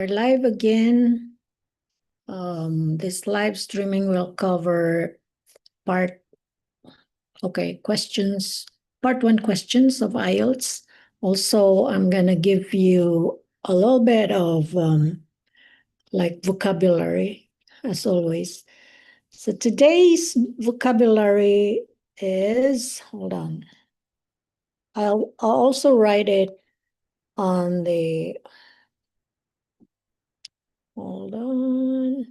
We're live again. This live streaming will cover questions, part 1 questions of IELTS. Also, I'm gonna give you a little bit of like vocabulary, as always. So today's vocabulary is, hold on. I'll also write it on the, hold on.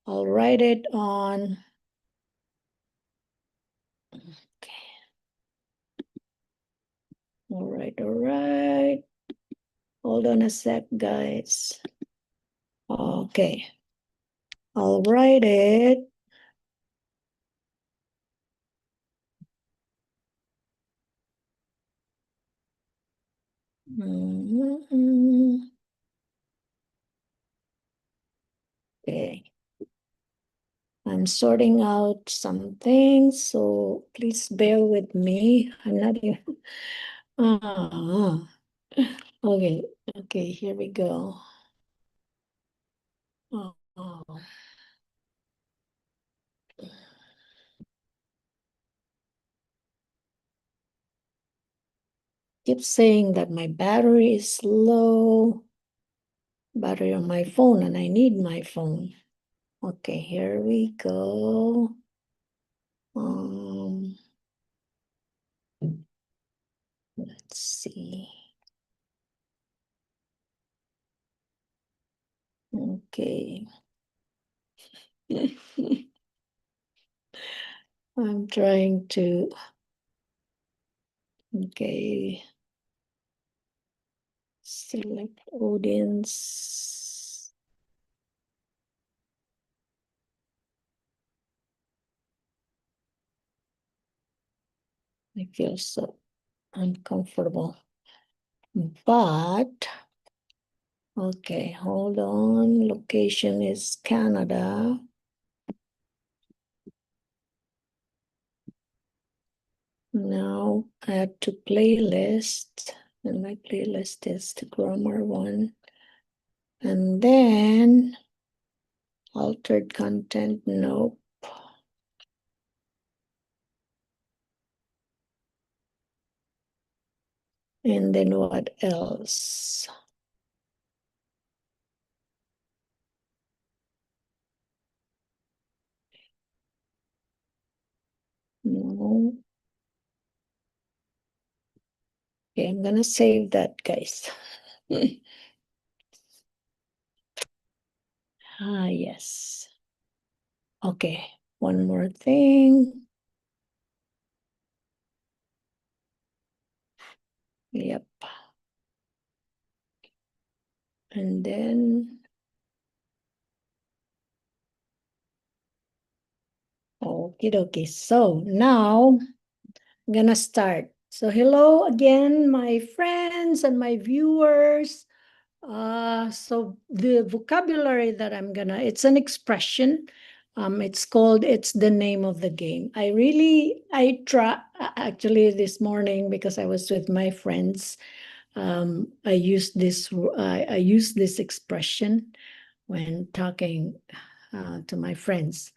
I'll write it on, okay. All right. Hold on a sec, guys. Okay. I'll write it. Okay. I'm sorting out some things, so please bear with me. I'm not even. Ah, okay. Okay, here we go. Oh. Keep saying that my battery is low. Battery on my phone, and I need my phone. Okay, here we go. Let's see. Okay. I'm trying to, okay. Select audience. I feel so uncomfortable. But, okay, hold on. Location is Canada. Now add to playlist. And my playlist is the grammar one. And then altered content, nope. And then what else? No. Okay, I'm gonna save that, guys. Yes. Okay, one more thing. Yep. And then, okie dokie. So now I'm gonna start. So hello again, my friends and my viewers. So the vocabulary that it's an expression. It's the name of the game. Actually this morning, because I was with my friends, I used this expression when talking to my friends.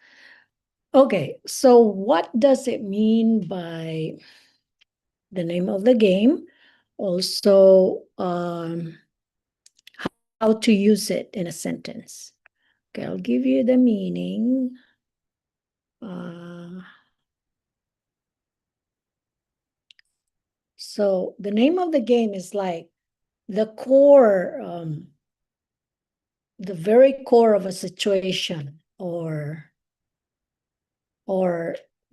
Okay, so what does it mean by the name of the game? Also, how to use it in a sentence. Okay, I'll give you the meaning. So the name of the game is like the core, the very core of a situation,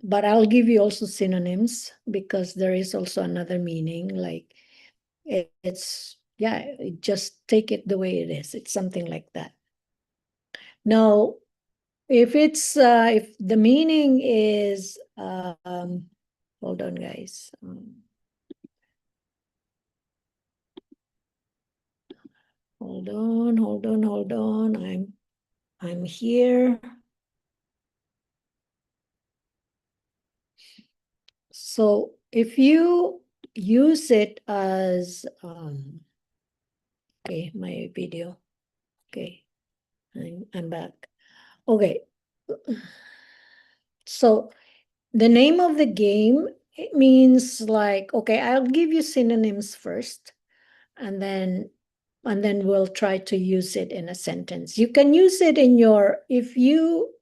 but I'll give you also synonyms, because there is also another meaning, like just take it the way it is. It's something like that. Now, if the meaning is, hold on, guys. Hold on. I'm here. So if you use it as, okay, my video. Okay, I'm back. Okay, so the name of the game, it means like, okay, I'll give you synonyms first, and then we'll try to use it in a sentence. You can use it in your, if you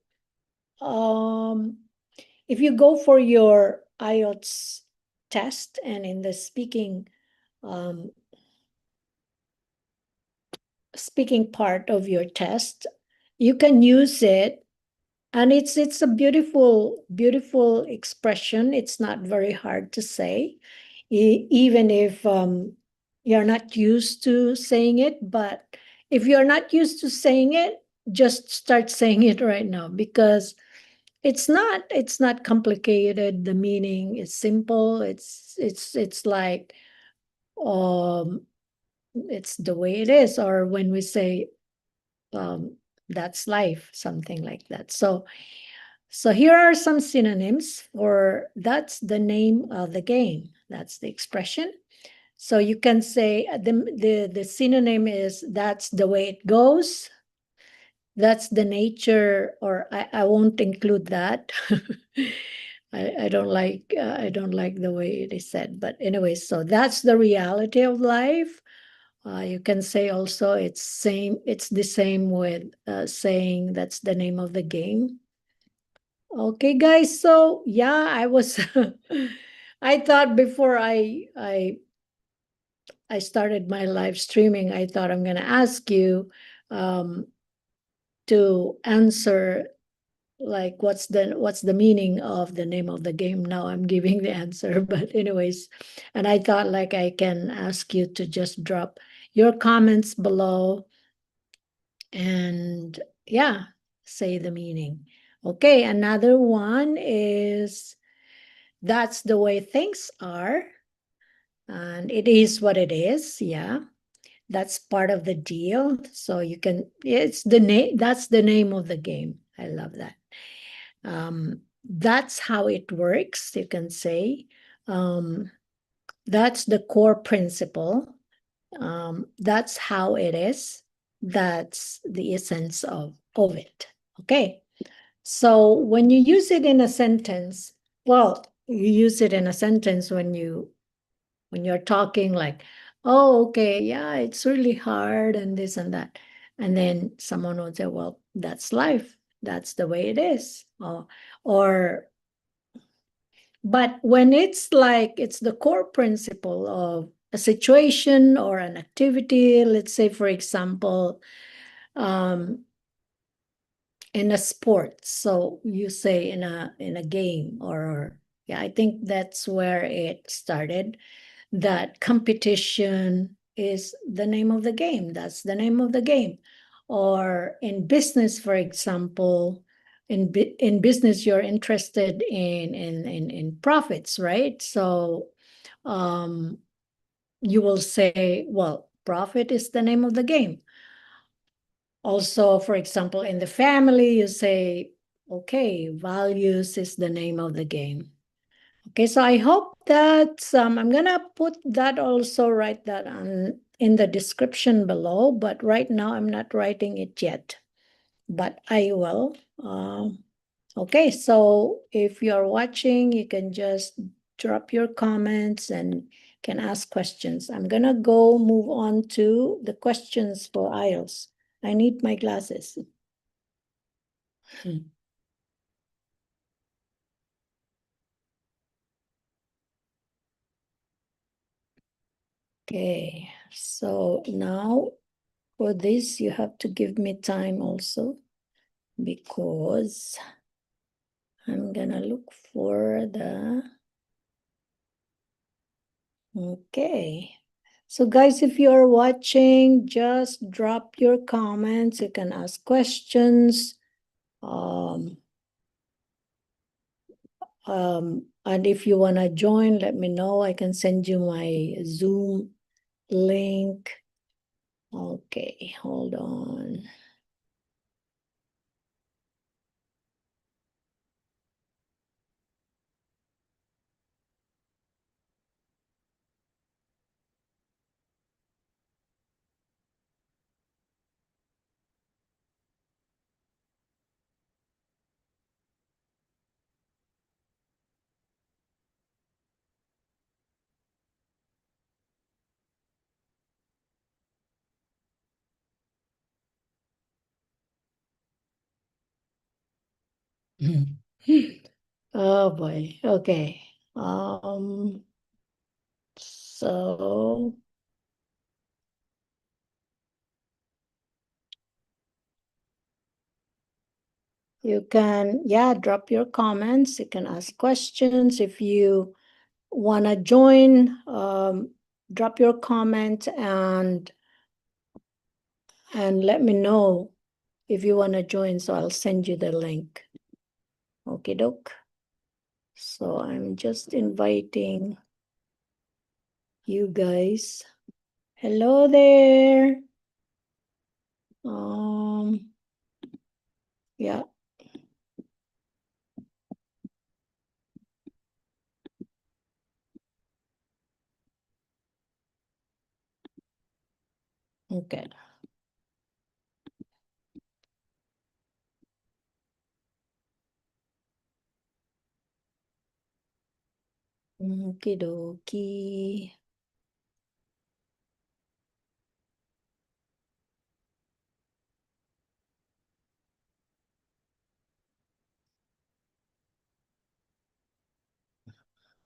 go for your IELTS test and in the speaking part of your test, you can use it, and it's a beautiful expression. It's not very hard to say, even if you're not used to saying it. But if you're not used to saying it, just start saying it right now, because it's not complicated. The meaning is simple. It's like it's the way it is, or when we say that's life, something like that. So here are some synonyms for that's the name of the game. That's the expression. So you can say the synonym is that's the way it goes. That's the nature, or I won't include that. I don't like the way it is said. But anyway, so that's the reality of life. You can say also it's the same with saying that's the name of the game. Okay, guys. So yeah, I thought before I started my live streaming, I thought I'm gonna ask you um, to answer like what's the meaning of the name of the game. Now I'm giving the answer, but anyways, and I thought like I can ask you to just drop your comments below and yeah, say the meaning. Okay, another one is that's the way things are, and it is what it is. Yeah, that's part of the deal. So you can, it's the name, that's the name of the game. I love that. That's how it works, you can say. That's the core principle. That's how it is. That's the essence of it. Okay. So when you use it in a sentence, well, you use it in a sentence when you're talking like, oh, okay, yeah, it's really hard and this and that. And then someone would say, well, that's life. That's the way it is. Or but when it's like it's the core principle of a situation or an activity, let's say, for example, um, in a sport. So you say in a game, or yeah, I think that's where it started. That competition is the name of the game. That's the name of the game. Or in business, for example, in business, you're interested in profits, right? So um, you will say, well, profit is the name of the game. Also, for example, in the family, you say, okay, values is the name of the game. Okay, so I hope that I'm gonna put that also, write that on in the description below, but right now I'm not writing it yet, but I will. Okay, so if you're watching, you can just drop your comments and can ask questions. I'm gonna go move on to the questions for IELTS. I need my glasses. Okay, so now for this, you have to give me time also, because I'm gonna look for the, okay. So guys, if you're watching, just drop your comments. You can ask questions. And if you wanna join, let me know. I can send you my Zoom link. Okay, hold on. Oh boy. Okay. So you can, yeah, drop your comments. You can ask questions. If you want to join, drop your comment and let me know if you want to join. So I'll send you the link. Okay, doke. So I'm just inviting you guys. Hello there. Yeah. Okay. Okie dokie.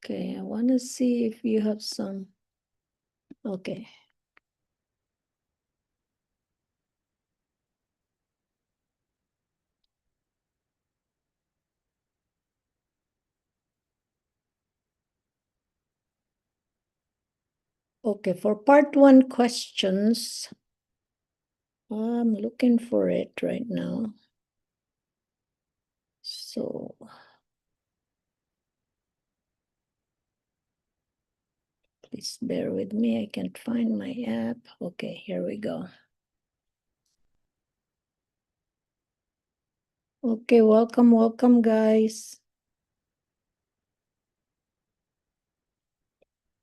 Okay, I want to see if you have some. Okay. Okay, for part one questions, I'm looking for it right now. So please bear with me. I can't find my app. Okay, here we go. Okay, welcome, guys.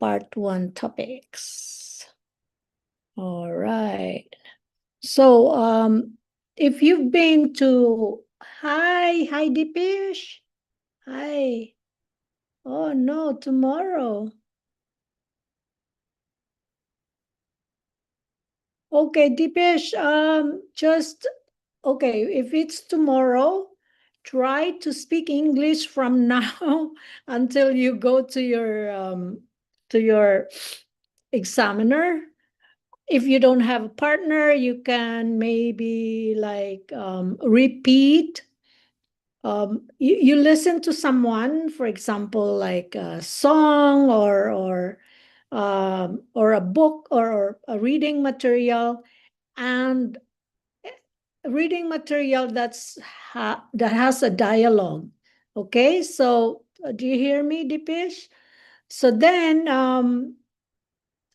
Part one topics. All right. So if you've been to hi Dipesh. Hi. Oh no, tomorrow. Okay, Dipesh, just okay, if it's tomorrow, try to speak English from now until you go to your examiner. If you don't have a partner, you can maybe like repeat. You listen to someone, for example, like a song or a book or a reading material, and reading material that has a dialogue. Okay, so do you hear me, Dipesh? So then,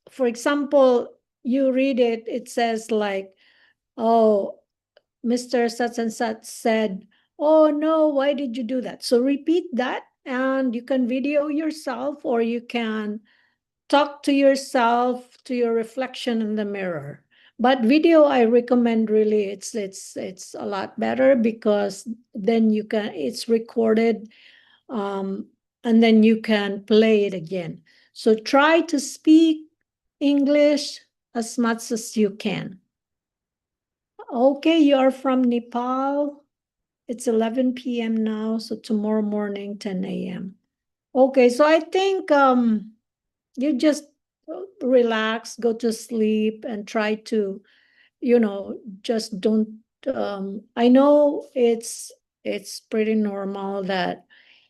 for example, you read it. It says like, "Oh, Mr. Such and Such said, oh no, why did you do that?" So repeat that, and you can video yourself or you can talk to yourself, to your reflection in the mirror. But video, I recommend really, it's a lot better because then you can, it's recorded, um, and then you can play it again. So try to speak English as much as you can. Okay, you are from Nepal. It's 11 p.m. now, so tomorrow morning, 10 a.m. Okay, so I think you just relax, go to sleep, and try to, just don't. I know it's pretty normal that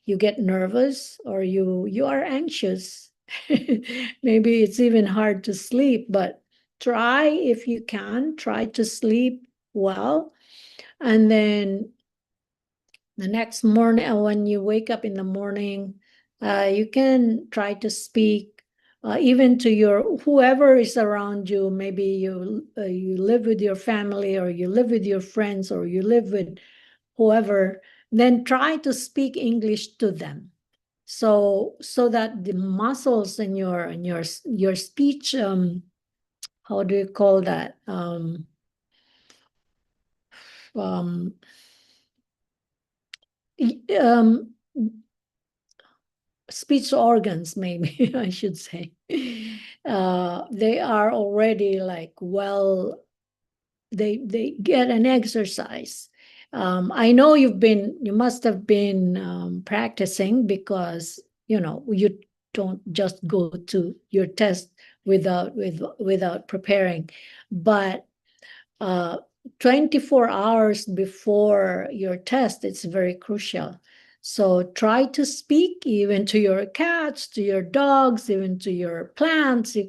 you get nervous or you are anxious. Maybe it's even hard to sleep, but try if you can, try to sleep well, and then the next morning, when you wake up in the morning, you can try to speak even to your whoever is around you. Maybe you live with your family, or you live with your friends, or you live with whoever. Then try to speak English to them, so that the muscles in your speech, how do you call that? Um, um, speech organs, maybe I should say, they are already like, well, they get an exercise, I know you must have been practicing because, you don't just go to your test without preparing. But 24 hours before your test, it's very crucial. So try to speak even to your cats, to your dogs, even to your plants. You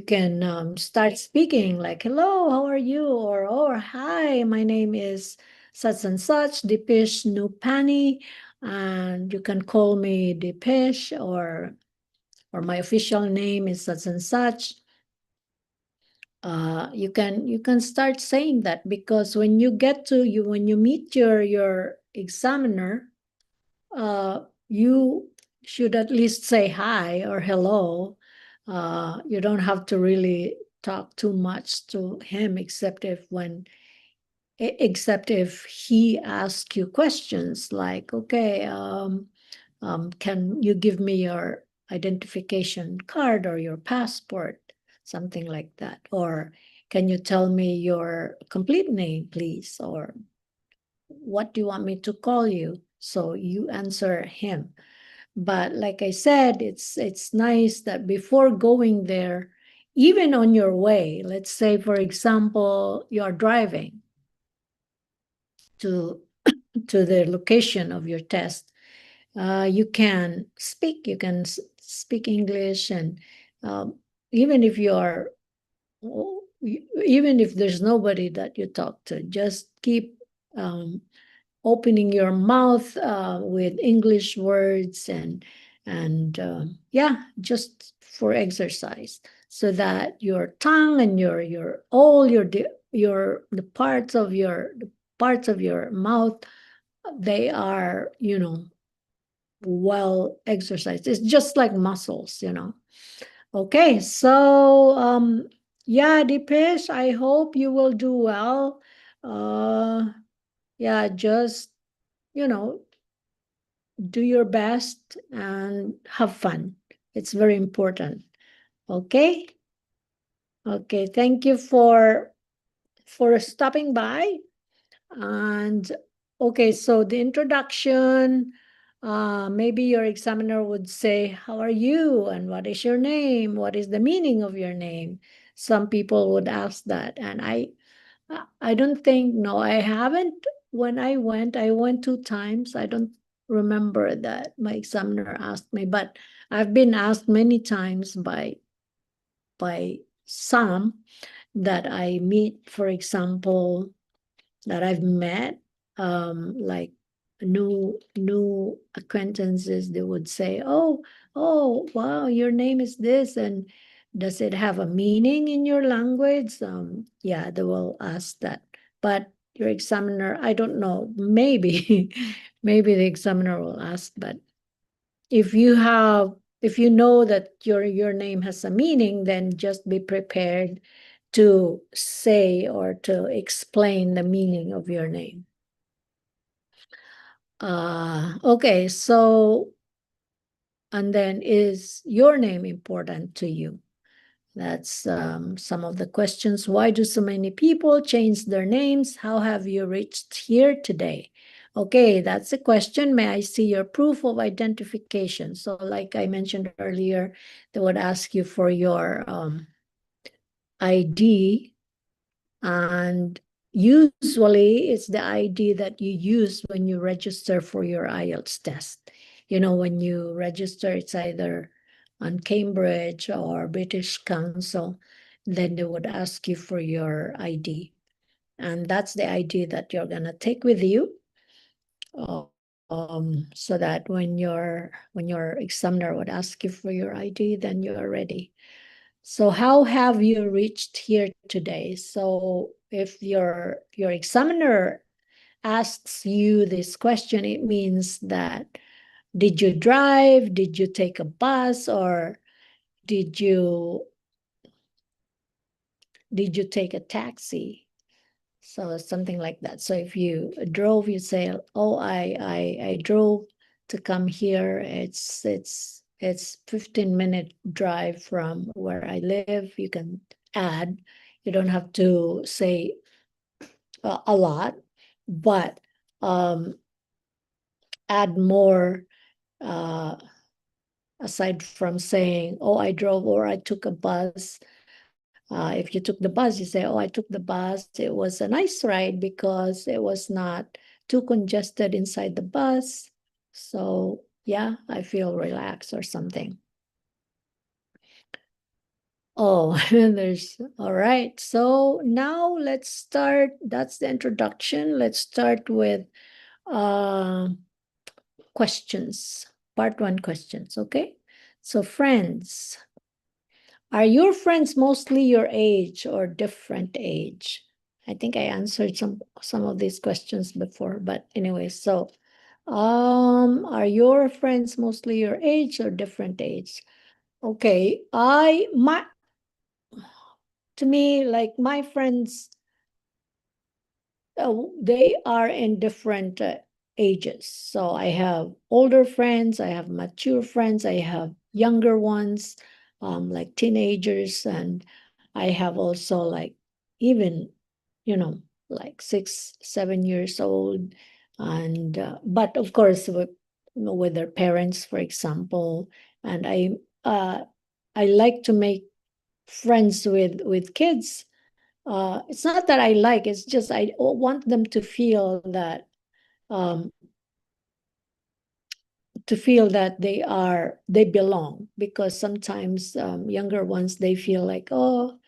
can start speaking like, hello, how are you? Or hi, my name is such and such, Dipesh Nupani, and you can call me Dipesh, or my official name is such and such. You can start saying that, because when you meet your examiner, you should at least say hi or hello. You don't have to really talk too much to him, except if he asks you questions like, okay, can you give me your identification card or your passport, something like that, or can you tell me your complete name, please, or what do you want me to call you? So you answer him. But like I said, it's nice that before going there, even on your way, let's say, for example, you're driving to to the location of your test, you can speak English, and um, even if you are even if there's nobody that you talk to, just keep opening your mouth with English words, and yeah, just for exercise, so that your tongue and your all your the parts of your mouth, they are well exercised. It's just like muscles. Okay, so yeah, Dipesh, I hope you will do well. Yeah, just you know do your best and have fun. It's very important. Okay. Okay, thank you for stopping by. And okay, so the introduction, maybe your examiner would say, how are you? And what is your name? What is the meaning of your name? Some people would ask that. And I don't think, no, I haven't. When I went 2 times. I don't remember that my examiner asked me, but I've been asked many times by some that I meet, for example, that I've met, like new acquaintances. They would say, oh, wow, your name is this, and does it have a meaning in your language? Yeah, they will ask that. But your examiner, I don't know, maybe, maybe the examiner will ask, but if you know that your name has a meaning, then just be prepared to say or to explain the meaning of your name. Okay, so, and then, is your name important to you? That's some of the questions. Why do so many people change their names? How have you reached here today? Okay, that's a question. May I see your proof of identification? So like I mentioned earlier, they would ask you for your ID, and usually it's the ID that you use when you register for your IELTS test. When you register, it's either on Cambridge or British Council, then they would ask you for your ID. And that's the ID that you're going to take with you, so that when your examiner would ask you for your ID, then you are ready. So how have you reached here today? So if your examiner asks you this question, it means that, did you drive? Did you take a bus? Or did you take a taxi? So something like that. So if you drove, you say, oh, I drove to come here. It's 15-minute drive from where I live. You can add. You don't have to say a lot. but add more aside from saying, oh, I drove or I took a bus. If you took the bus, you say, oh, I took the bus. It was a nice ride because it was not too congested inside the bus. So yeah, I feel relaxed or something. Oh, all right. So now let's start. That's the introduction. Let's start with uh, questions, part 1 questions. Okay. So, friends, are your friends mostly your age or different age? I think I answered some of these questions before, but anyway, so are your friends mostly your age or different age? Okay, to me, like my friends, they are in different ages. So I have older friends, I have mature friends, I have younger ones, like teenagers, and I have also like even, like 6, 7 years old. And but of course with their parents, for example. And I like to make friends with kids. It's not that I like, it's just I want them um, to feel that they belong, because sometimes younger ones, they feel like, oh,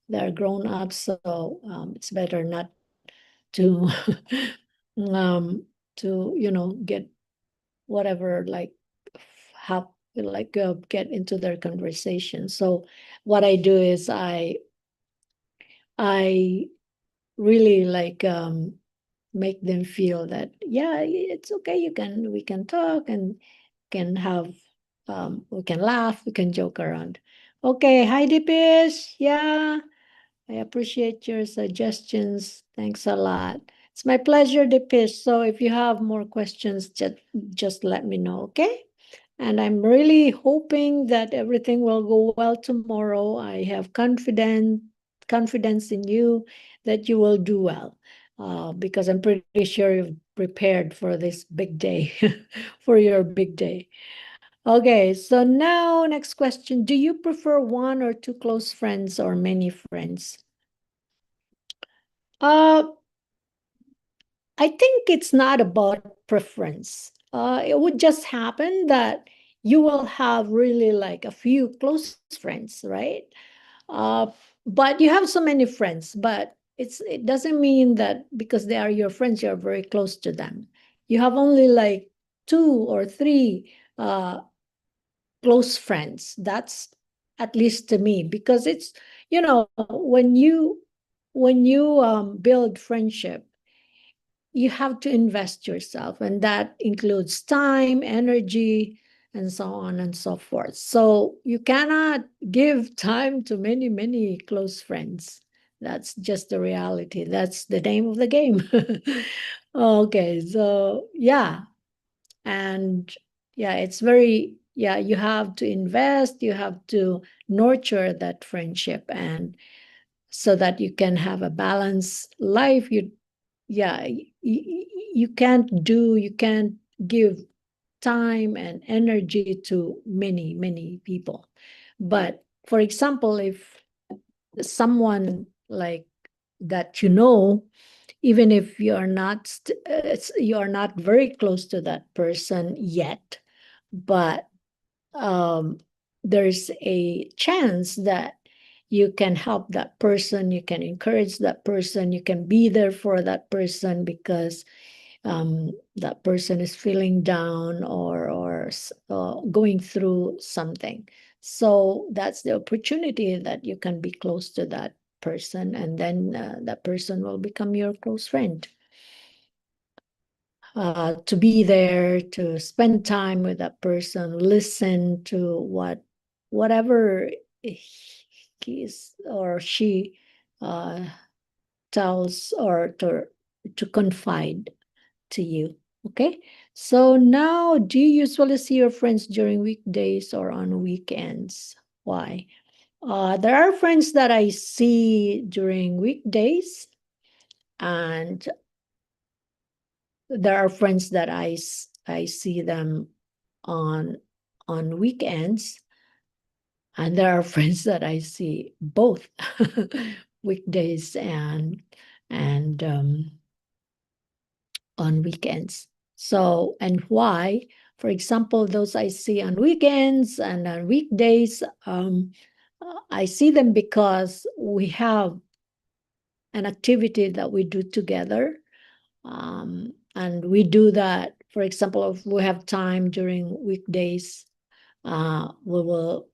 they're grown up, so it's better not to um get whatever, like have like get into their conversation. So what I do is I really like make them feel that, yeah, it's okay, we can talk and can have we can laugh, we can joke around. Okay, hi Dipish. Yeah, I appreciate your suggestions. Thanks a lot. It's my pleasure, Dipish. So if you have more questions, just let me know, okay? And I'm really hoping that everything will go well tomorrow. I have confidence in you that you will do well, because I'm pretty sure you've prepared for this big day, for your big day. Okay, so now next question. Do you prefer one or two close friends or many friends? Uh, I think it's not about preference. It would just happen that you will have really like a few close friends, right? Uh, but you have so many friends, but it doesn't mean that because they are your friends, you're very close to them. You have only like 2 or 3 close friends. That's at least to me, because it's, when you build friendship, you have to invest yourself, and that includes time, energy, and so on and so forth. So you cannot give time to many close friends. That's just the reality. That's the name of the game. Okay, so yeah. And yeah, it's very, yeah, you have to invest, you have to nurture that friendship, and so that you can have a balanced life. Yeah, you can't give time and energy to many people. But for example, if someone like that, even if you are not very close to that person yet, but um, there's a chance that you can help that person, you can encourage that person, you can be there for that person, because that person is feeling down or going through something. So that's the opportunity that you can be close to that person, and then that person will become your close friend. To be there, to spend time with that person, listen to whatever he is or she uh, tells, or to confide to you. Okay. So now, do you usually see your friends during weekdays or on weekends? Why? There are friends that I see during weekdays, and there are friends that I see them on weekends, and there are friends that I see both weekdays and on weekends. So, and why? For example, those I see on weekends and on weekdays, I see them because we have an activity that we do together. And we do that, for example, if we have time during weekdays, we will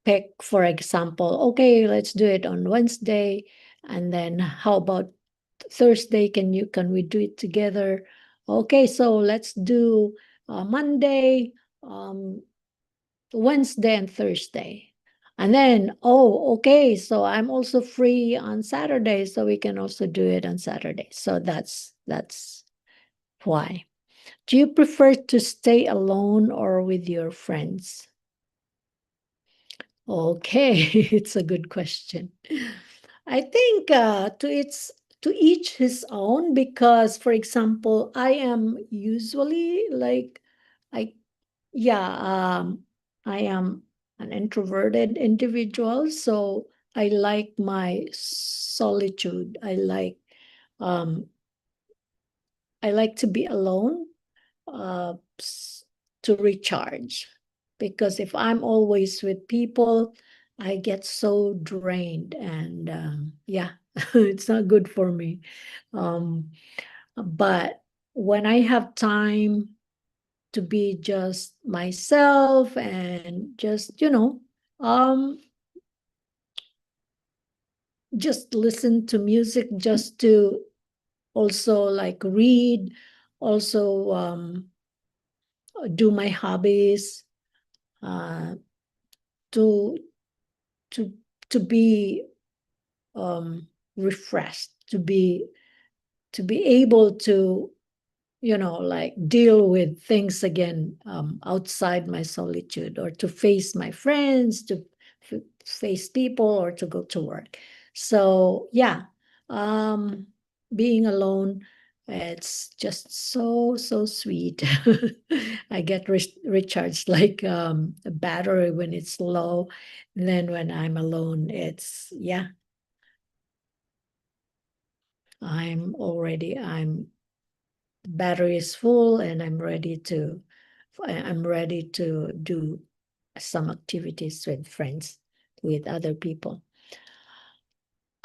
pick, for example, okay, let's do it on Wednesday. And then how about Thursday? Can we do it together? Okay, so let's do Monday, Wednesday, and Thursday. And then, oh, okay, so I'm also free on Saturday, so we can also do it on Saturday. So that's why. Do you prefer to stay alone or with your friends? Okay, it's a good question. I think to each his own, because, for example, I am usually like I yeah, I am an introverted individual, so I like my solitude. Um I like to be alone uh, to recharge. Because if I'm always with people, I get so drained, and yeah, it's not good for me. Um, but when I have time to be just myself and um, just listen to music, just to also like read, also do my hobbies, uh, to to to be refreshed, to be able to like deal with things again, outside my solitude, or to face my friends, to face people, or to go to work. So yeah, um being alone, it's just so sweet. I get recharged like a battery when it's low. And then when I'm alone, it's yeah, I'm battery is full, and I'm ready to do some activities with friends, with other people.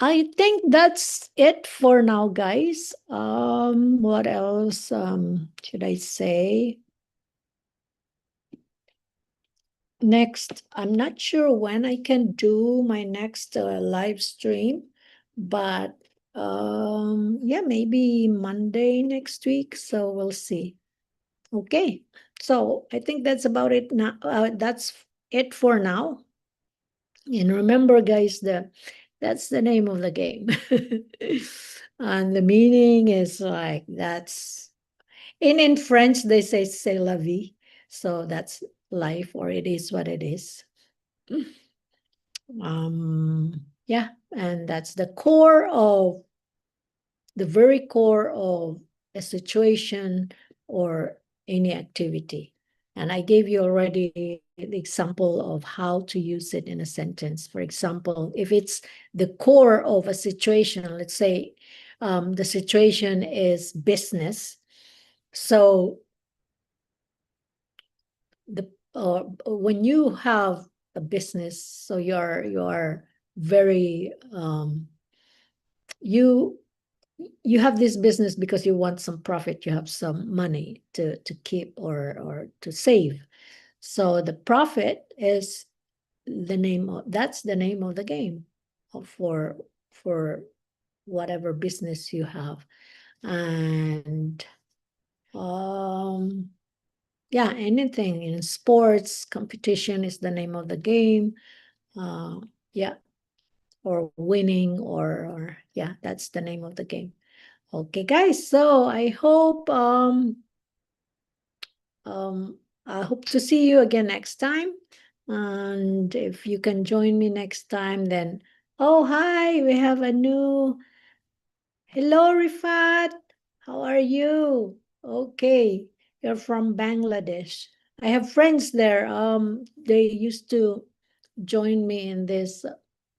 I think that's it for now, guys. What else should I say? Next, I'm not sure when I can do my next live stream, but yeah, maybe Monday next week. So we'll see. Okay, so I think that's about it now. That's it for now. And remember, guys, that's the name of the game. And the meaning is like that's in French they say c'est la vie. So that's life, or it is what it is. Yeah, and that's the very core of a situation or any activity. And I gave you already the example of how to use it in a sentence. For example, if it's the core of a situation, let's say the situation is business. So when you have a business, so you're very you you have this business because you want some profit, you have some money to keep or to save. So the profit is that's the name of the game for whatever business you have. And yeah, anything in sports competition is the name of the game. Yeah, or winning, or yeah, that's the name of the game. Okay, guys, so I hope to see you again next time. And if you can join me next time, then oh, hi, we have a new hello, Rifat. How are you? Okay, you're from Bangladesh. I have friends there. They used to join me in this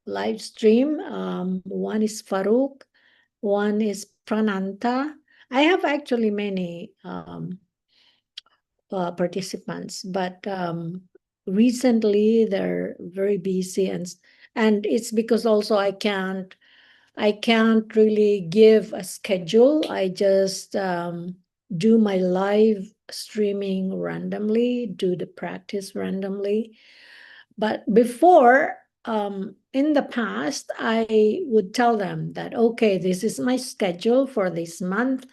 live stream. One is Farouk, one is Prananta. I have actually many participants, but recently they're very busy, and it's because also I can't really give a schedule. I just do my live streaming randomly, do the practice randomly. But before, in the past, I would tell them that, okay, this is my schedule for this month.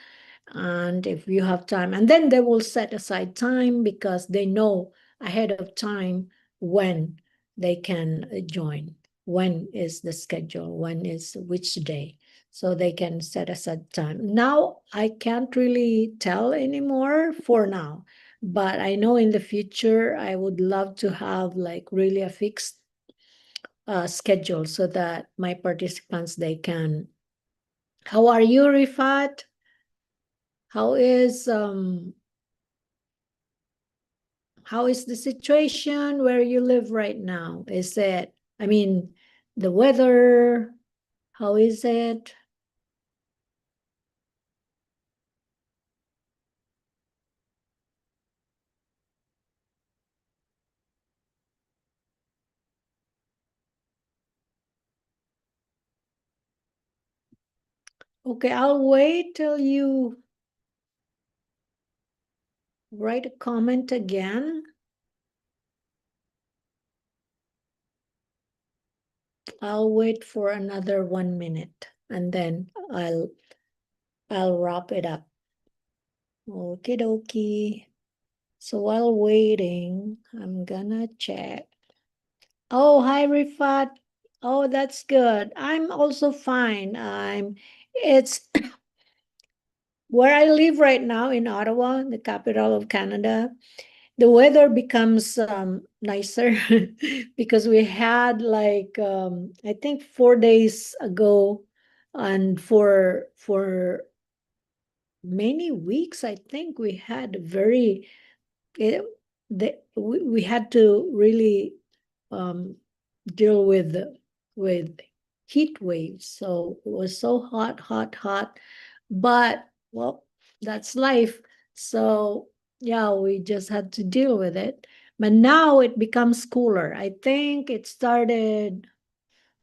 And if you have time, and then they will set aside time because they know ahead of time when they can join, when is the schedule, when is which day, so they can set aside time. Now I can't really tell anymore for now, but I know in the future I would love to have like really a fixed schedule so that my participants, they can. How are you, Rifat? How is the situation where you live right now? Is it, I mean, the weather, how is it? Okay, I'll wait till you write a comment again. I'll wait for another 1 minute and then I'll wrap it up. Okie dokie. So while waiting, I'm gonna check. Oh, hi, Rifat. Oh, that's good. I'm also fine. It's where I live right now in Ottawa, the capital of Canada. The weather becomes nicer because we had like I think 4 days ago, and for many weeks, I think we had very it, we had to really um, deal with heat waves. So it was so hot, hot, hot. But well, that's life. So yeah, we just had to deal with it. But now it becomes cooler. I think it started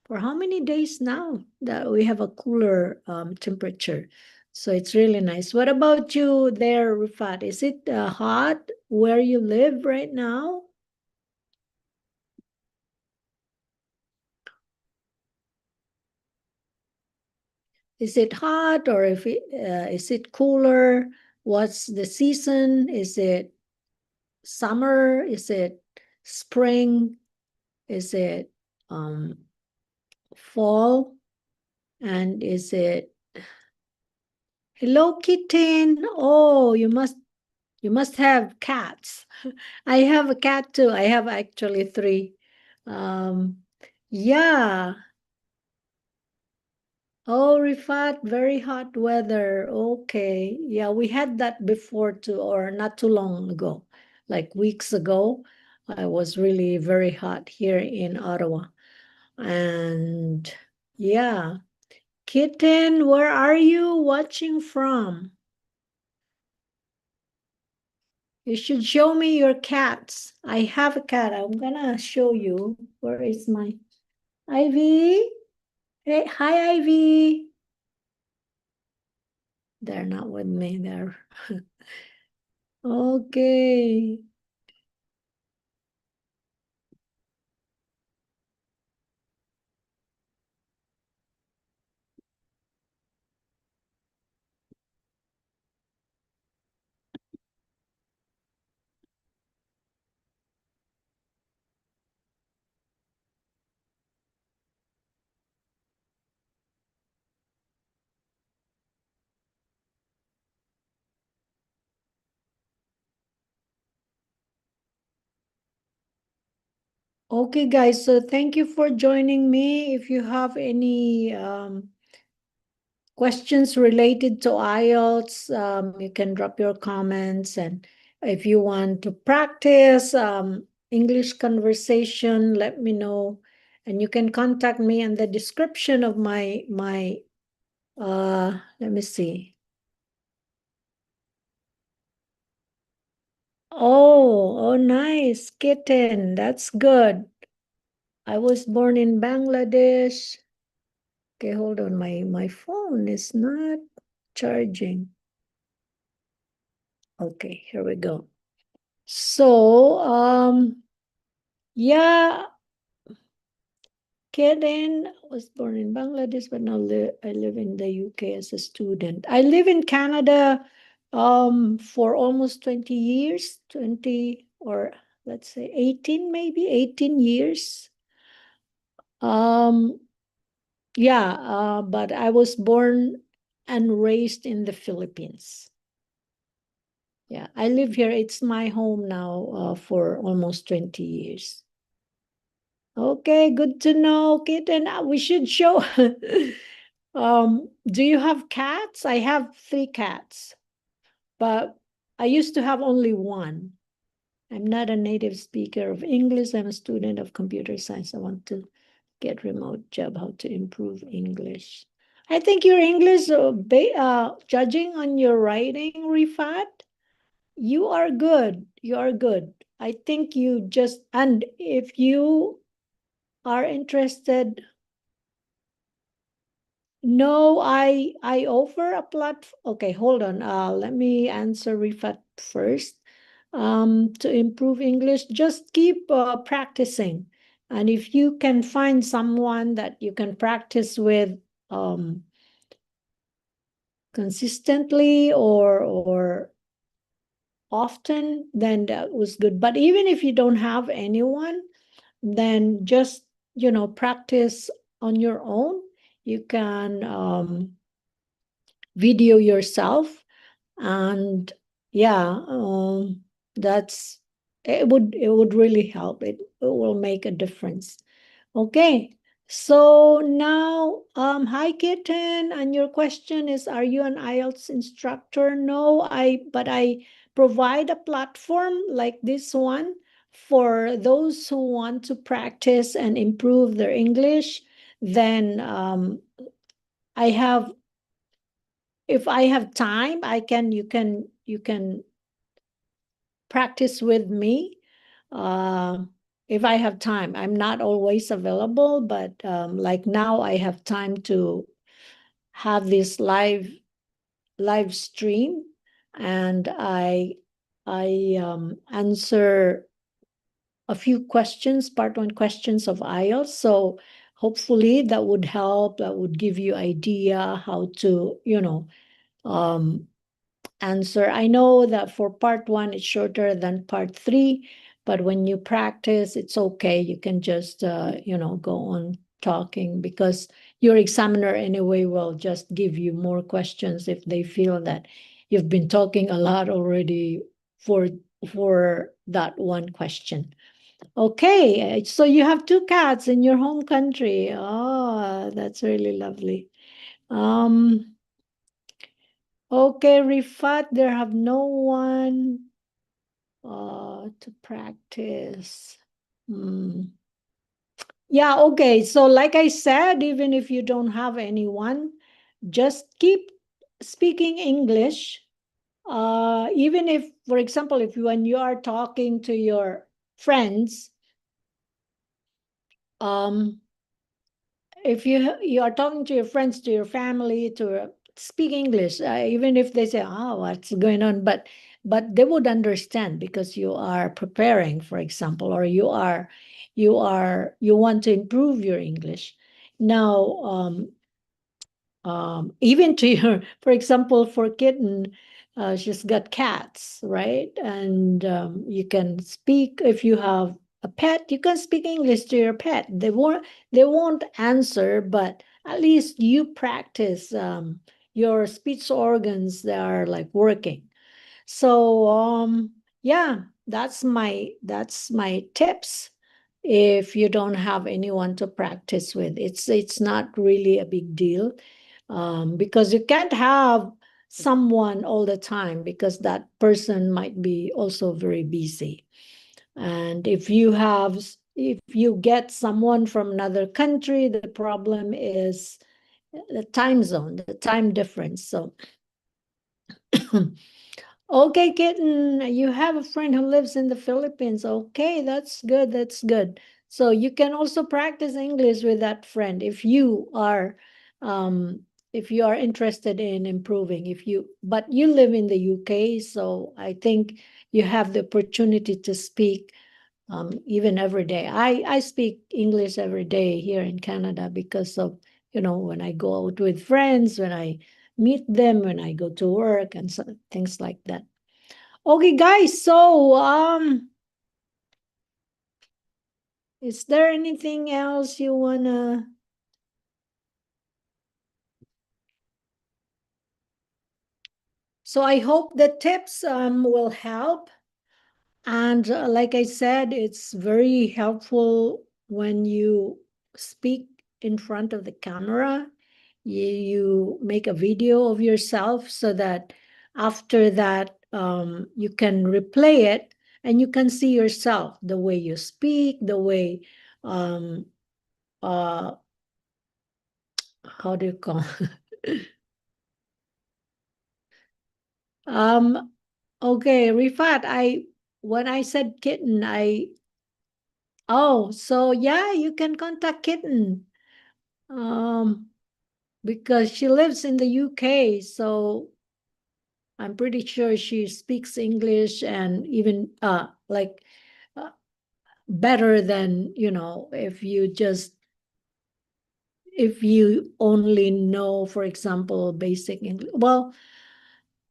for how many days now that we have a cooler temperature. So it's really nice. What about you there, Rufat? Is it hot where you live right now? Is it hot or is it cooler? What's the season? Is it summer? Is it spring? Is it fall? And is it hello kitten? Oh, you must have cats. I have a cat too. I have actually three. Um, yeah. Oh, Rifat, very hot weather. Okay. Yeah, we had that before too, or not too long ago, like weeks ago. I was really very hot here in Ottawa. And yeah, kitten, where are you watching from? You should show me your cats. I have a cat. I'm gonna show you. Where is my Ivy? Hey, hi, Ivy. They're not with me there. Okay. Okay, guys. So thank you for joining me. If you have any questions related to IELTS, you can drop your comments. And if you want to practice English conversation, let me know. And you can contact me in the description of my let me see. Oh, nice, kitten. That's good. I was born in Bangladesh. Okay, hold on. My phone is not charging. Okay, here we go. So, yeah, Kitten was born in Bangladesh, but now I live in the UK as a student. I live in Canada for almost 20 years, 20 or let's say 18, maybe 18 years. Um, yeah, but I was born and raised in the Philippines. Yeah, I live here. It's my home now for almost 20 years. Okay, good to know, kitten. We should show. Do you have cats? I have 3 cats, but I used to have only one. I'm not a native speaker of English. I'm a student of computer science. I want to get remote job, how to improve English. I think your English, judging on your writing, Rifat, you are good. You are good. I think you just, and if you are interested, no, I offer a platform. Okay, hold on. Let me answer Rifat first. To improve English, just keep practicing. And if you can find someone that you can practice with consistently or often, then that was good. But even if you don't have anyone, then just, practice on your own. You can video yourself, and yeah, that's it would really help. It will make a difference. Okay, so now hi kitten, and your question is, are you an IELTS instructor? No, but I provide a platform like this one for those who want to practice and improve their English. Then I have if I have time, you can practice with me. If I have time, I'm not always available, but like now I have time to have this live stream, and I answer a few questions, part 1 questions of IELTS. So hopefully that would help. That would give you idea how to, um, answer. I know that for part 1, it's shorter than part 3, but when you practice, it's okay. You can just, go on talking, because your examiner anyway will just give you more questions if they feel that you've been talking a lot already for that one question. Okay, so you have 2 cats in your home country. Oh, that's really lovely. Okay, Rifat, there have no one to practice. Yeah, okay. So like I said, even if you don't have anyone, just keep speaking English. Even if, for example, when you are talking to your friends, um, if you are talking to your friends, to your family, to speak English, even if they say, "Oh, what's going on?" but they would understand, because you are preparing, for example, or you want to improve your English. Now, even to your, for example, for kitten, she's got cats, right? And you can speak, if you have a pet, you can speak English to your pet. They won't answer, but at least you practice your speech organs. They are like working. So yeah, that's my tips. If you don't have anyone to practice with, it's not really a big deal. because you can't have someone all the time because that person might be also very busy. And if you get someone from another country, the problem is the time zone, the time difference. So, okay, kitten, you have a friend who lives in the Philippines. Okay, that's good. That's good. So you can also practice English with that friend um, if you are interested in improving. But you live in the UK, so I think you have the opportunity to speak even every day. I speak English every day here in Canada because of, when I go out with friends, when I meet them, when I go to work and so, things like that. Okay, guys, so is there anything else you wanna? So I hope the tips will help. And like I said, it's very helpful when you speak in front of the camera. You make a video of yourself so that after that, you can replay it and you can see yourself, the way you speak, the way, um, uh, how do you call? um, okay, Rifat, when I said kitten, so yeah, you can contact kitten. Um, because she lives in the UK, so I'm pretty sure she speaks English and even like uh, better than, if you only know, for example, basic English. Well,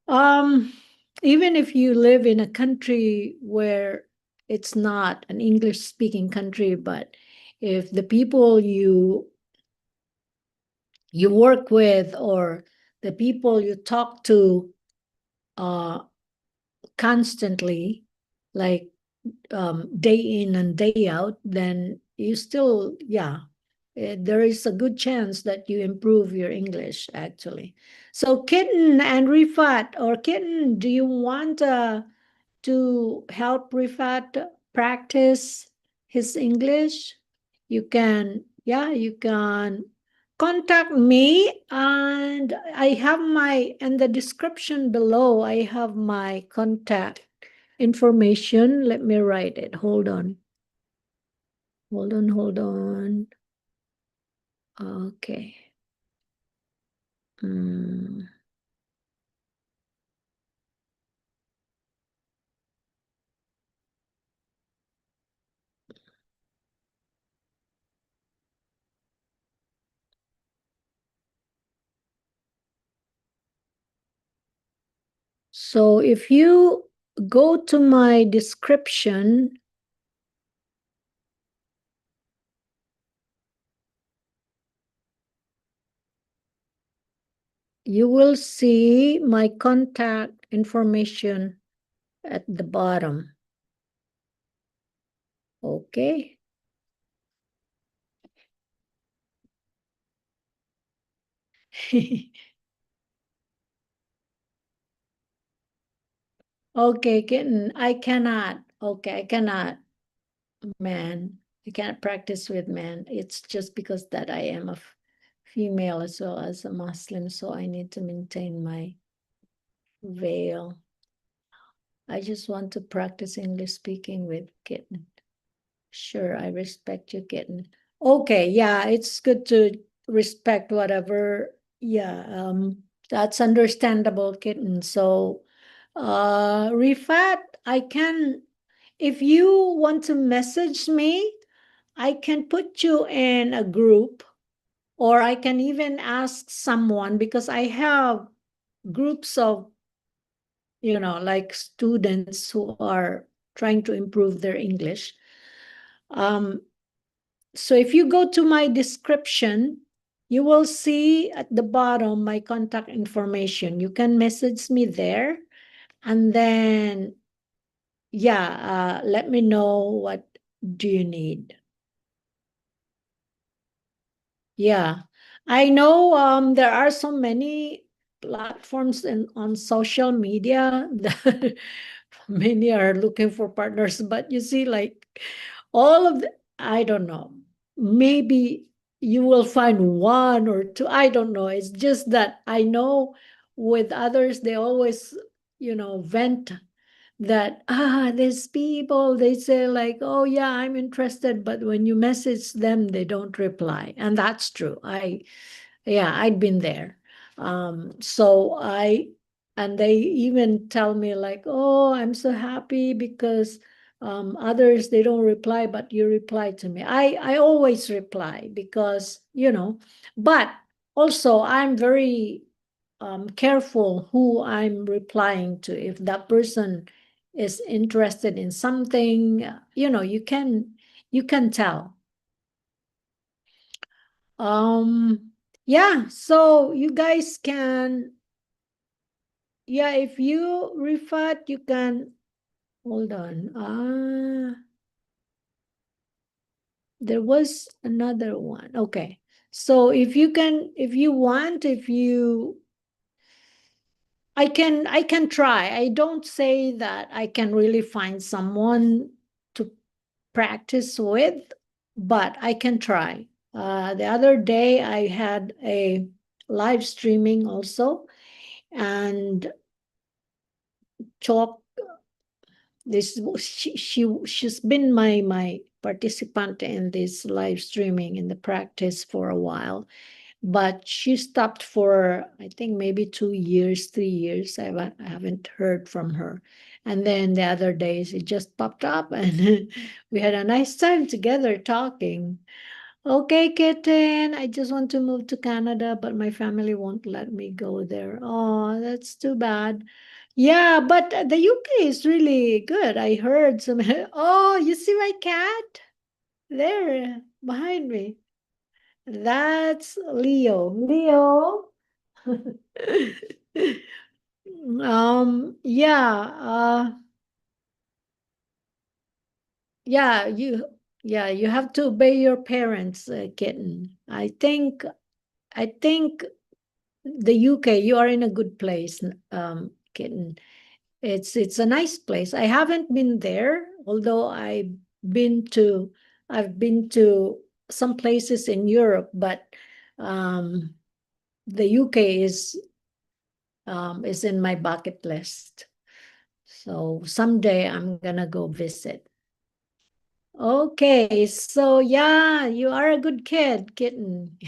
um, even if you live in a country where it's not an English speaking country, but if the people you work with or the people you talk to uh, constantly, like day in and day out, then you still, yeah, there is a good chance that you improve your English actually. So Kitten and Rifat, or Kitten, do you want to help Rifat practice his English? You can contact me, and I have in the description below, I have my contact information. Let me write it. Hold on. Hold on. Okay. Mm. So if you go to my description, you will see my contact information at the bottom. Okay. Okay, kitten, I cannot. Okay, I cannot, man. I can't practice with men. It's just because that I am a female as well as a Muslim, so I need to maintain my veil. I just want to practice English speaking with kitten. Sure, I respect you, kitten. Okay, yeah, it's good to respect whatever. Yeah, that's understandable, kitten. So, Rifat, I can, if you want to message me, I can put you in a group, or I can even ask someone because I have groups of, like students who are trying to improve their English. So if you go to my description, you will see at the bottom my contact information. You can message me there, and then, yeah, let me know what do you need. Yeah. I know there are so many platforms on social media that many are looking for partners, but you see, like all of the, I don't know, maybe you will find one or two. I don't know. It's just that I know with others, they always, vent that there's people, they say like, oh yeah, I'm interested, but when you message them they don't reply, and that's true. Yeah, I'd been there. So and they even tell me like, oh, I'm so happy because others, they don't reply, but you reply to me. I always reply because, but also I'm very careful who I'm replying to. If that person is interested in something, you can tell. Yeah, so you guys can, yeah, if you Rifat, you can, hold on. There was another one. Okay. So if you can, if you want, if you I can try. I don't say that I can really find someone to practice with, but I can try. The other day I had a live streaming also, and talk this she's been my participant in this live streaming in the practice for a while, but she stopped for I think maybe 2 years, 3 years. I haven't heard from her, and then the other days it just popped up, and we had a nice time together talking. Okay, kitten, I just want to move to Canada, but my family won't let me go there. Oh, that's too bad. Yeah, but the UK is really good. I heard some. Oh, you see my cat there behind me? That's Leo. Leo. Yeah, yeah, you have to obey your parents, kitten. I think the UK, you are in a good place, kitten. It's a nice place. I haven't been there, although been to I've been to some places in Europe, but um, the UK is in my bucket list. So someday I'm gonna go visit. Okay, so yeah, you are a good kitten.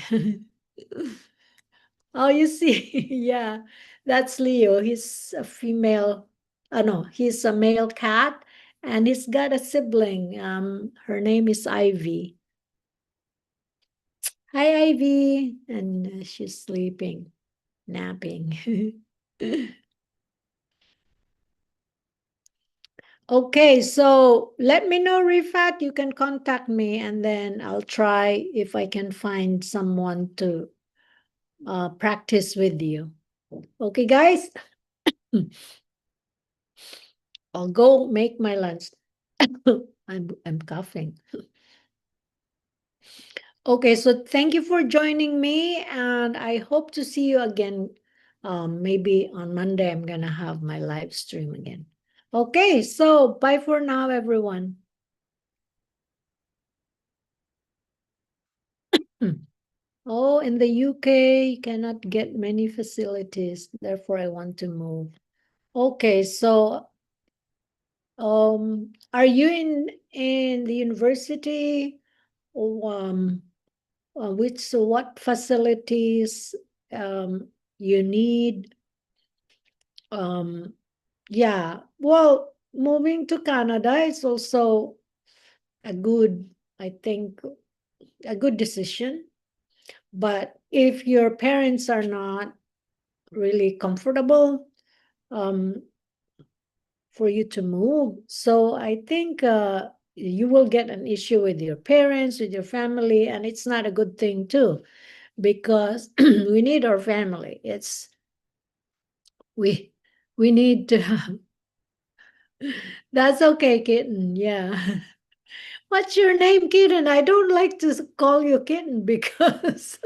Oh, you see, yeah, that's Leo. He's a female. No, he's a male cat, and he's got a sibling. Her name is Ivy. Hi, Ivy, and she's sleeping, napping. Okay, so let me know, Rifat. You can contact me, and then I'll try if I can find someone to practice with you. Okay, guys, I'll go make my lunch. I'm coughing. Okay, so thank you for joining me, and I hope to see you again. Maybe on Monday, I'm gonna have my live stream again. Okay, so bye for now, everyone. Oh, in the UK, you cannot get many facilities, therefore I want to move. Okay, so are you in the university? Or, what facilities you need? Yeah, well, moving to Canada is also a good, I think, a good decision. But if your parents are not really comfortable um, for you to move, so I think you will get an issue with your parents, with your family, and it's not a good thing too, because we need our family. We we need to have. That's okay, kitten. Yeah. What's your name, kitten? I don't like to call you kitten because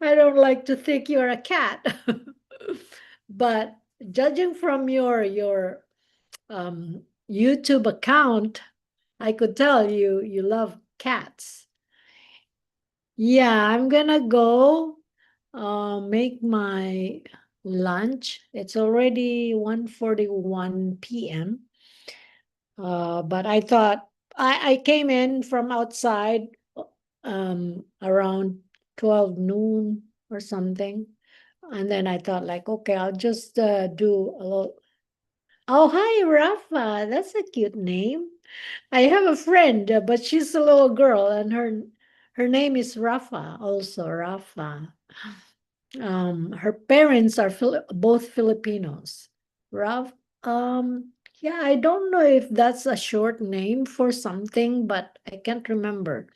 I don't like to think you're a cat. But judging from your YouTube account, I could tell you love cats. Yeah, I'm gonna go make my lunch. It's already 1:41 p.m. But I thought I came in from outside around 12 noon or something. And then I thought like, okay, I'll just do a little. Oh, hi, Rafa. That's a cute name. I have a friend, but she's a little girl, and her name is Rafa, also Rafa. Her parents are both Filipinos. Raf, yeah, I don't know if that's a short name for something, but I can't remember.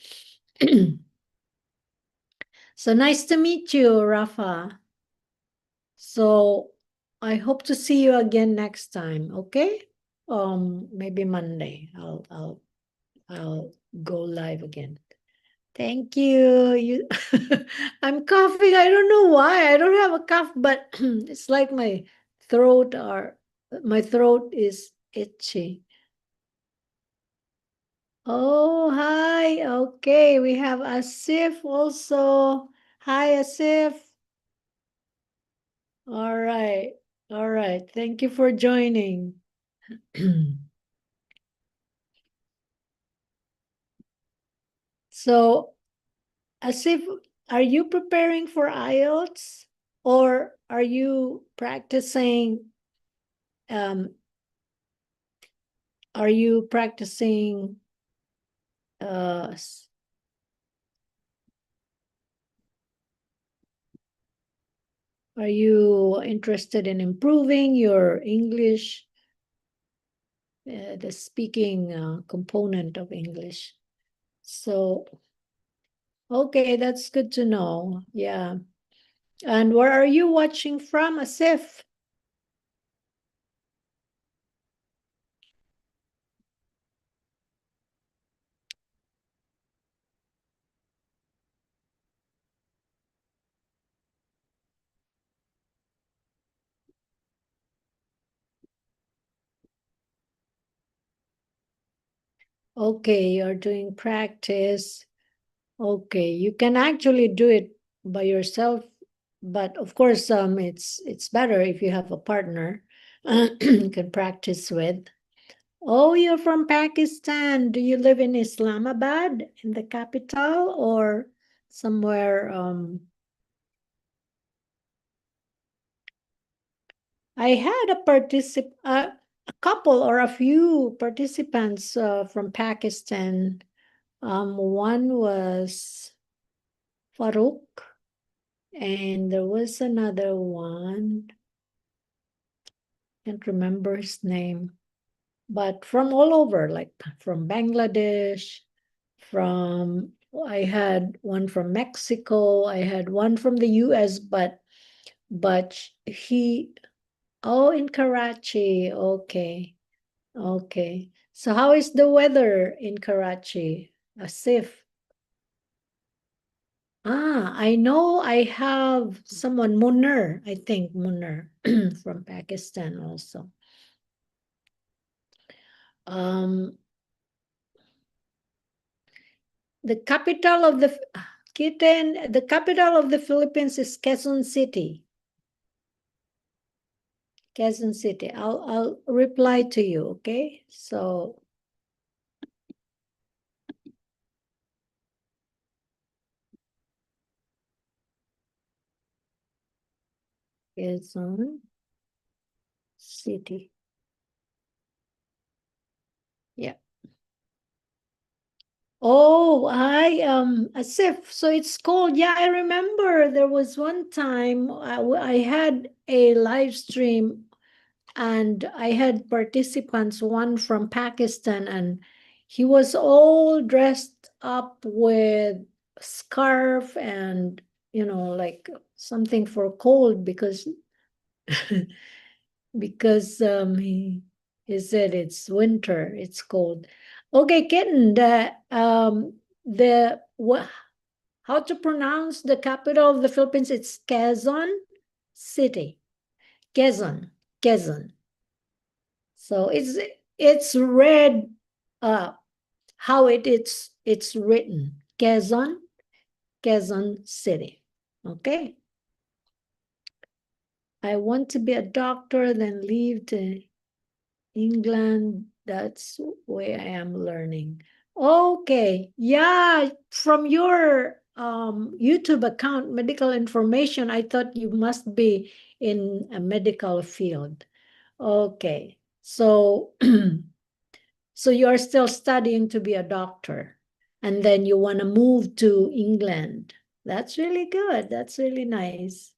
So nice to meet you, Rafa. So I hope to see you again next time, okay? Maybe Monday. I'll go live again. Thank you. I'm coughing. I don't know why. I don't have a cough, but it's like my throat is itchy. Oh, hi. Okay, we have Asif also. Hi, Asif. All right. All right. Thank you for joining. So, Asif, are you preparing for IELTS or are you practicing um, are you practicing uh are you interested in improving your English, the speaking component of English? So, okay, that's good to know. Yeah. And where are you watching from, Asif? Okay, you're doing practice. Okay, you can actually do it by yourself, but of course, it's better if you have a partner you can practice with. Oh, you're from Pakistan. Do you live in Islamabad, in the capital, or somewhere? I had a couple or a few participants from Pakistan. One was Farouk, and there was another one. Can't remember his name, but from all over, like from Bangladesh, from I had one from Mexico, I had one from the US, but he oh in Karachi. Okay. Okay. So how is the weather in Karachi? Asif. Ah, I know I have someone, Munir, I think Munir from Pakistan also. Um, the capital of the Kitten, the capital of the Philippines is Quezon City. Quezon City. I'll reply to you, okay? So Quezon City. Yeah. Oh, Asif. So it's called. Yeah, I remember there was one time I had a live stream and I had participants, one from Pakistan, and he was all dressed up with scarf and like something for cold because because he said it's winter, it's cold. Okay, Kitten, the what how to pronounce the capital of the Philippines? It's Quezon City. Quezon. Quezon. So it's read how it's written. Quezon City. Okay. I want to be a doctor, then leave to England. That's where I am learning. Okay. Yeah, from your YouTube account, medical information, I thought you must be in a medical field. Okay. So so you're still studying to be a doctor, and then you want to move to England. That's really good. That's really nice.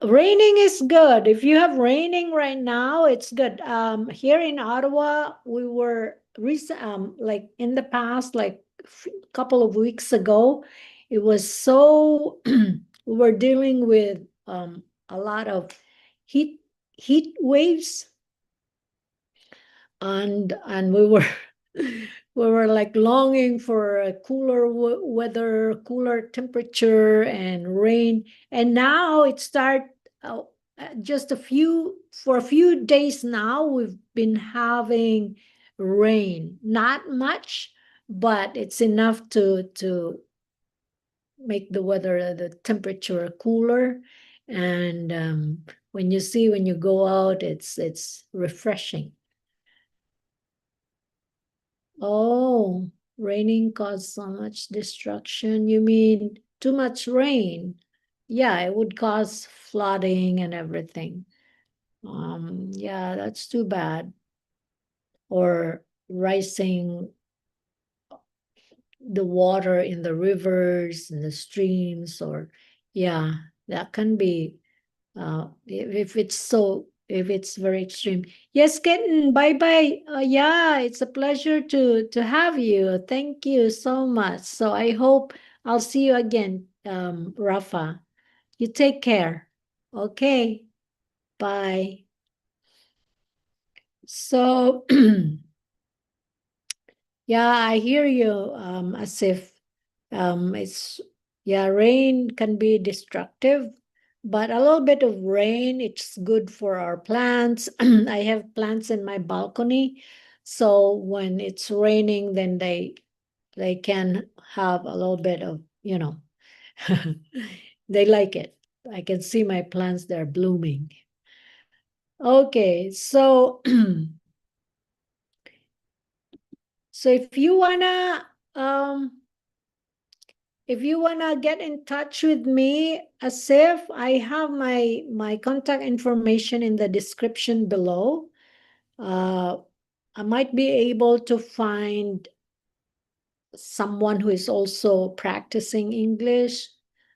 Raining is good. If you have raining right now, it's good. Here in Ottawa, we were like in the past, like a couple of weeks ago, it was so we were dealing with a lot of heat heat waves, and we were we were like longing for a cooler weather, cooler temperature and rain. And now it start just for a few days now, we've been having rain. Not much, but it's enough to make the weather, the temperature cooler. And when you go out, it's refreshing. Oh, raining caused so much destruction. You mean too much rain? Yeah, it would cause flooding and everything. Yeah, that's too bad. Or rising the water in the rivers and the streams, or yeah, that can be if it's very extreme. Yes, Kitten, bye bye. Yeah, it's a pleasure to have you. Thank you so much. So I hope I'll see you again, Rafa. You take care. Okay, bye. So yeah, I hear you, as if it's yeah, rain can be destructive, but a little bit of rain, it's good for our plants. I have plants in my balcony, so when it's raining, then they can have a little bit of, they like it. I can see my plants, they're blooming. Okay, so so um if you wanna get in touch with me, Asif, I have my contact information in the description below. I might be able to find someone who is also practicing English,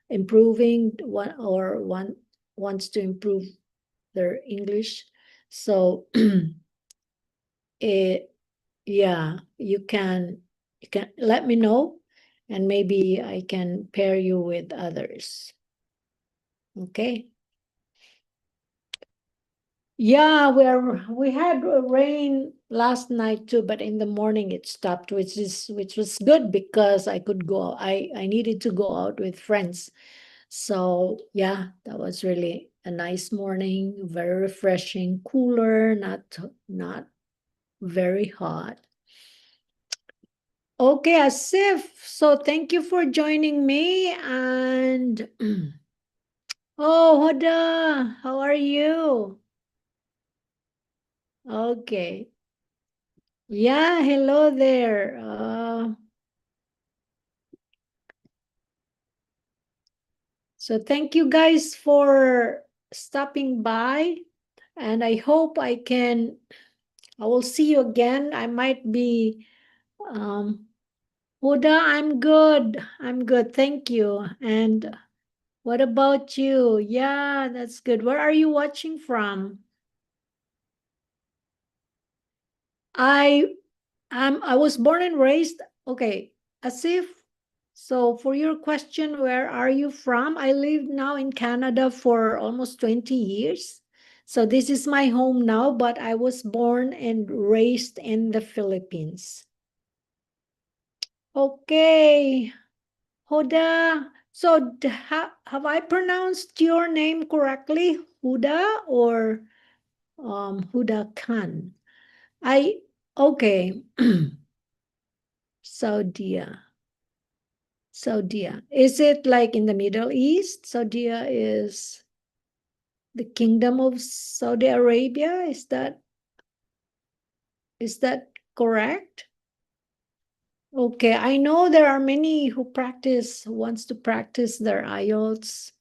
improving one wants to improve their English. So it yeah, you can let me know, and maybe I can pair you with others. Okay. Yeah, we had rain last night too, but in the morning it stopped, which was good because I could go. I needed to go out with friends. So yeah, that was really a nice morning, very refreshing, cooler, not very hot. Okay, Asif. So thank you for joining me. And oh, Hoda, how are you? Okay. Yeah, hello there. So thank you guys for stopping by. And I hope I will see you again. I might be, Huda, I'm good. I'm good. Thank you. And what about you? Yeah, that's good. Where are you watching from? I I was born and raised, okay, as if, so for your question, where are you from? I live now in Canada for almost 20 years. So this is my home now, but I was born and raised in the Philippines. Okay, Huda. So have I pronounced your name correctly, Huda or Huda Khan? Okay. Saudia. Saudia. Is it like in the Middle East? Saudia is the kingdom of Saudi Arabia. Is that correct? Okay, I know there are many who wants to practice their IELTS,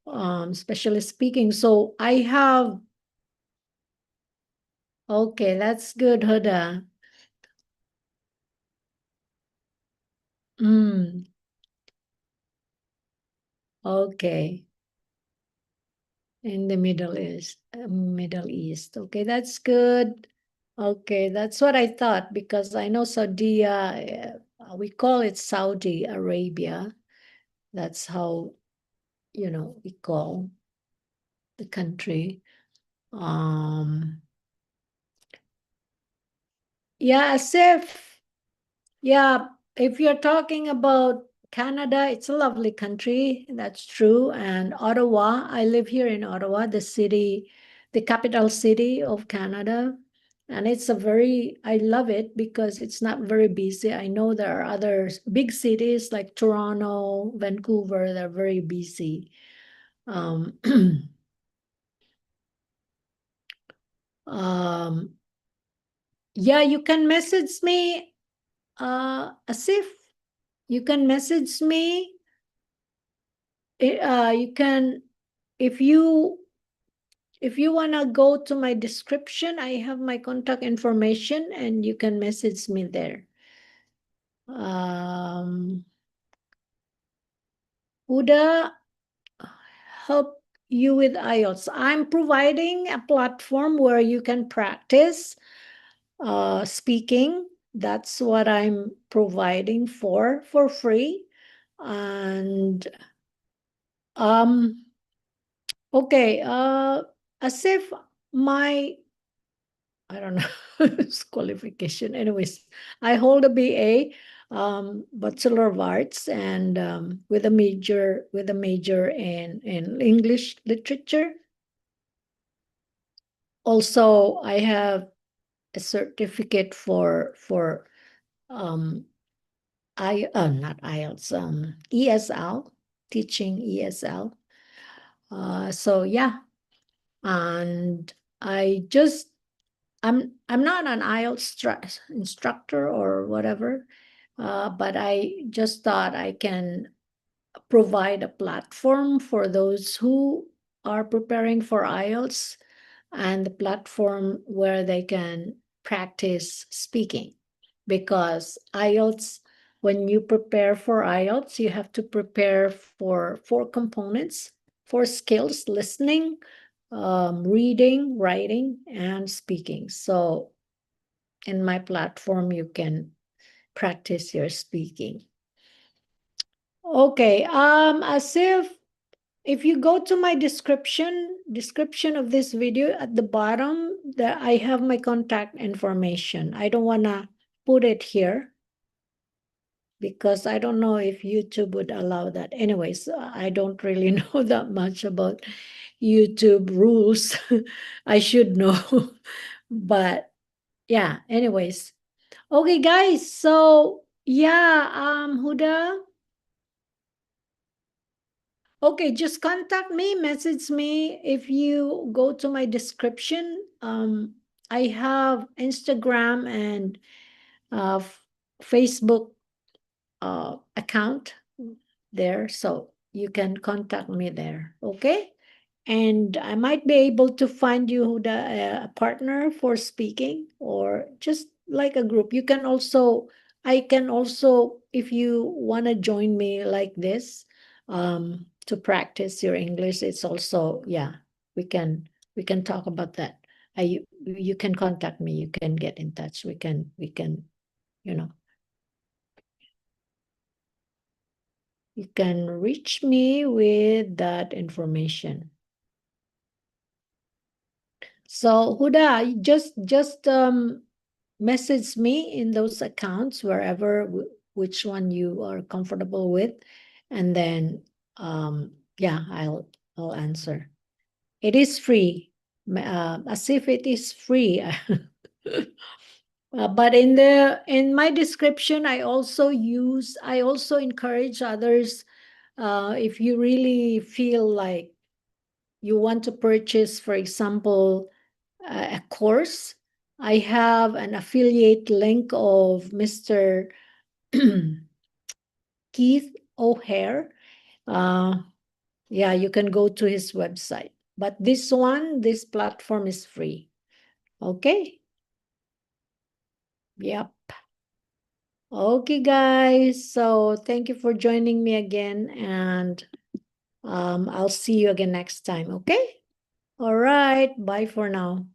especially speaking. So I have, okay, that's good, Huda. Okay, in the Middle East. Okay, that's good. Okay, that's what I thought because I know Saudi, we call it Saudi Arabia. That's how, we call the country. Yeah, yeah, if you're talking about Canada, it's a lovely country. That's true. And Ottawa, I live here in Ottawa, the capital city of Canada. And I love it because it's not very busy. I know there are other big cities like Toronto, Vancouver, they're very busy. Um, um, yeah, you can message me, Asif. You can message me. You can, if you want to go to my description, I have my contact information and you can message me there. Uda, help you with IELTS. I'm providing a platform where you can practice speaking. That's what I'm providing for free. And okay, as if I don't know its qualification. Anyways, I hold a BA, Bachelor of Arts, and with a major in English literature. Also, I have a certificate for not IELTS, ESL, teaching ESL. So yeah, and I'm not an IELTS instructor or whatever, but I just thought I can provide a platform for those who are preparing for IELTS and the platform where they can practice speaking. Because IELTS, when you prepare for IELTS, you have to prepare for 4 components, 4 skills: listening, reading, writing, and speaking. So in my platform, you can practice your speaking. Okay, as if you go to my description of this video at the bottom, that I have my contact information. I don't want to put it here because I don't know if YouTube would allow that. Anyways, I don't really know that much about YouTube rules. I should know. But yeah, anyways. Okay, guys. So yeah, Huda. Okay, just contact me, message me if you go to my description. I have Instagram and Facebook account there, so you can contact me there. Okay. And I might be able to find you a partner for speaking or just like a group. I can also, if you want to join me like this, to practice your English, it's also, yeah, we can talk about that. You can contact me, you can get in touch. We can, you know, you can reach me with that information. So Huda, just message me in those accounts wherever which one you are comfortable with, and then yeah, I'll answer. It is free, as if it is free. But in my description, I also encourage others, if you really feel like you want to purchase, for example, a course, I have an affiliate link of Mr. Keith O'Hare. Yeah, you can go to his website. But this platform is free. Okay. Yep. Okay, guys. So thank you for joining me again, and I'll see you again next time. Okay. All right. Bye for now.